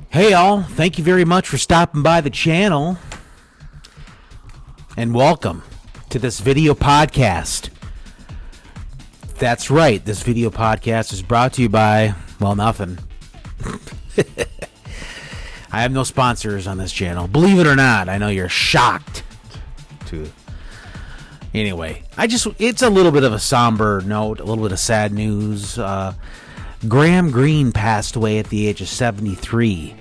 Hey all, thank you very much for stopping by the channel, and welcome to this video podcast. That's right, this video podcast is brought to you by, well, nothing. I have no sponsors on this channel. Believe it or not, I know you're shocked. Anyway, it's a little bit of a somber note, a little bit of sad news. Greene passed away at the age of 73.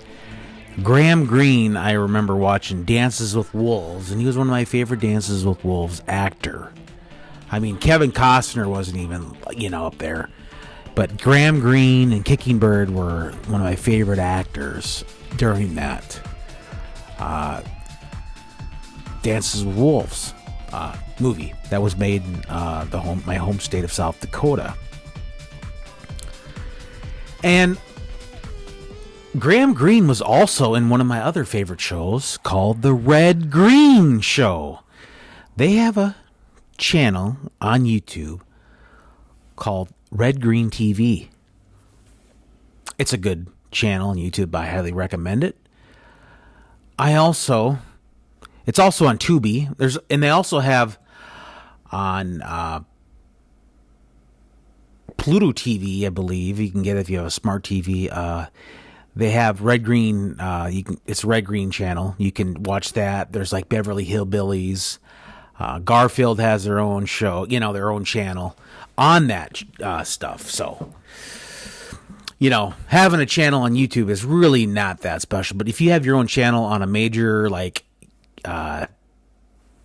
Greene, I remember watching Dances with Wolves, and he was one of my favorite Dances with Wolves actor. I mean, Kevin Costner wasn't even, up there. But Greene and Kicking Bird were one of my favorite actors during that Dances with Wolves movie that was made in my home state of South Dakota. And Greene was also in one of my other favorite shows called The Red Greene Show. They have a channel on YouTube called Red Greene TV. It's a good channel on YouTube. I highly recommend it. It's also on Tubi. And they also have on Pluto TV, I believe. You can get it if you have a smart TV. They have Red Greene. It's Red Greene channel. You can watch that. There's like Beverly Hillbillies. Garfield has their own show, their own channel on that stuff. So, having a channel on YouTube is really not that special. But if you have your own channel on a major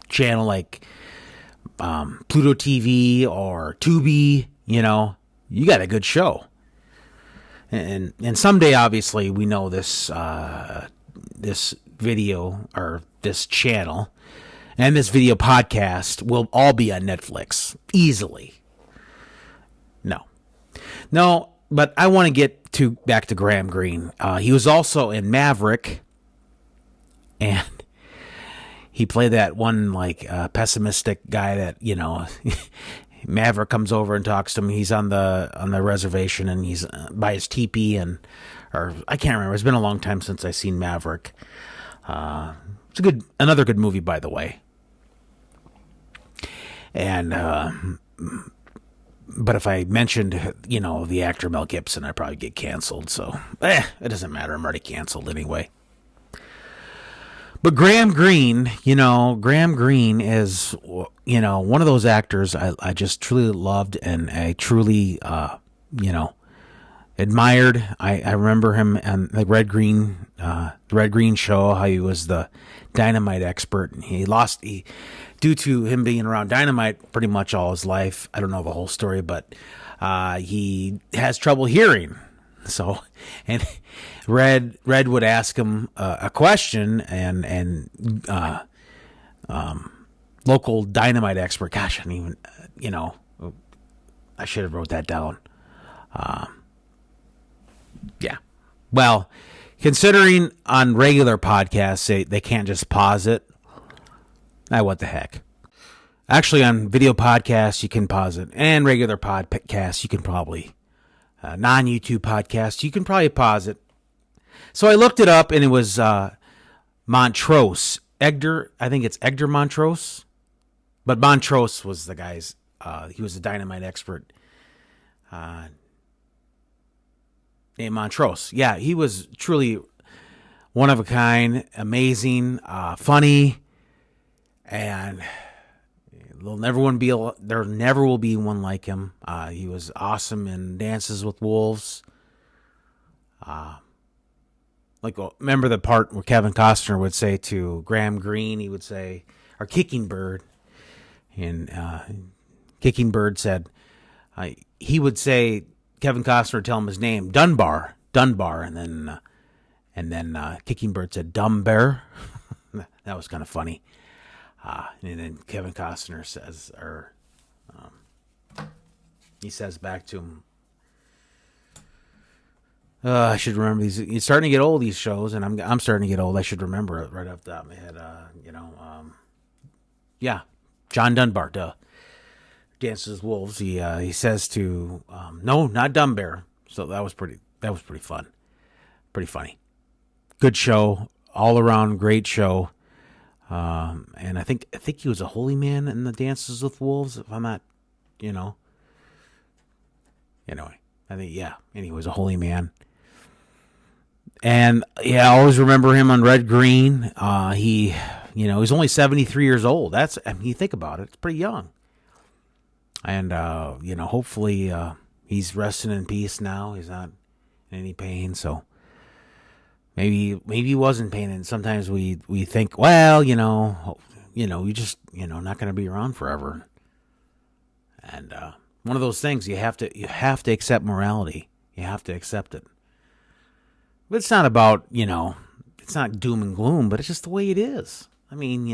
channel like Pluto TV or Tubi, you got a good show. And someday, obviously, we know this video or this channel and this video podcast will all be on Netflix easily. No, but I want to get back to Greene. He was also in Maverick, and he played that one pessimistic guy that Maverick comes over and talks to him. He's on the reservation, and he's by his teepee, or I can't remember. It's been a long time since I've seen Maverick. It's another good movie, by the way. And but if I mentioned the actor Mel Gibson, I'd probably get canceled. So it doesn't matter. I'm already canceled anyway. But Greene is, one of those actors I just truly loved, and I truly, admired. I remember him on the Red Greene show, how he was the dynamite expert, and due to him being around dynamite pretty much all his life. I don't know the whole story, but he has trouble hearing. So, and Red would ask him a question, and local dynamite expert. Gosh, I didn't even, I should have wrote that down. Yeah. Well, considering on regular podcasts they can't just pause it. What the heck? Actually, on video podcasts you can pause it, and regular podcasts you can probably. Non-YouTube podcast, you can probably pause it. So I looked it up, and it was Montrose. I think it's Edgar Montose. But Montrose was the guy's, he was a dynamite expert named Montrose. Yeah, he was truly one of a kind, amazing, funny, and there never will be one like him. He was awesome in Dances with Wolves. Remember the part where Kevin Costner would say to Greene, he would say, or Kicking Bird, and Kicking Bird said, he would say, Kevin Costner would tell him his name, Dunbar, and then Kicking Bird said, Dumb Bear. That was kind of funny. And then Kevin Costner says, he says back to him, I should remember these. You're starting to get old, these shows, and I'm starting to get old. I should remember it right off the top of my head. Yeah, John Dunbar, Dances with Wolves. He says to, no, not Dunbar. So that was pretty fun, pretty funny, good show, all around great show. And I think he was a holy man in the Dances with Wolves. If I'm not, anyway, I think and he was a holy man. And I always remember him on Red Greene. He's only 73 years old. You think about it, it's pretty young. And hopefully he's resting in peace now. He's not in any pain. So maybe he was in pain. And sometimes we think, well, you just not going to be around forever. And one of those things you have to accept morality. You have to accept it. But it's not about, it's not doom and gloom, but it's just the way it is. I mean,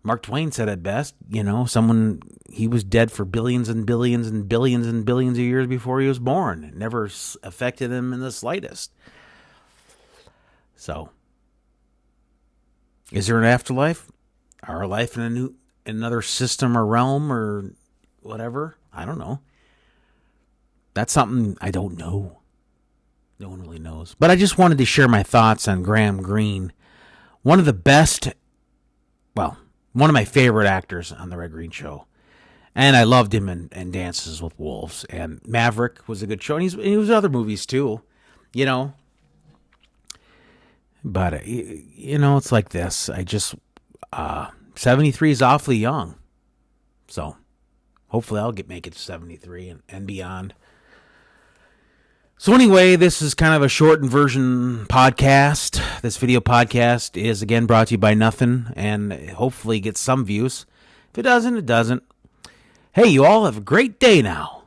Mark Twain said it best, he was dead for billions and billions and billions and billions of years before he was born. It never affected him in the slightest. So, is there an afterlife? Our life in another system or realm or whatever? I don't know. That's something I don't know. No one really knows. But I just wanted to share my thoughts on Graham Greene. One of my favorite actors on the Red Greene Show. And I loved him in Dances with Wolves. And Maverick was a good show. And he was in other movies too, But, it's like this. 73 is awfully young. So, hopefully I'll make it to 73 and beyond. So anyway, this is kind of a shortened version podcast. This video podcast is, again, brought to you by nothing and hopefully gets some views. If it doesn't, it doesn't. Hey, you all have a great day now.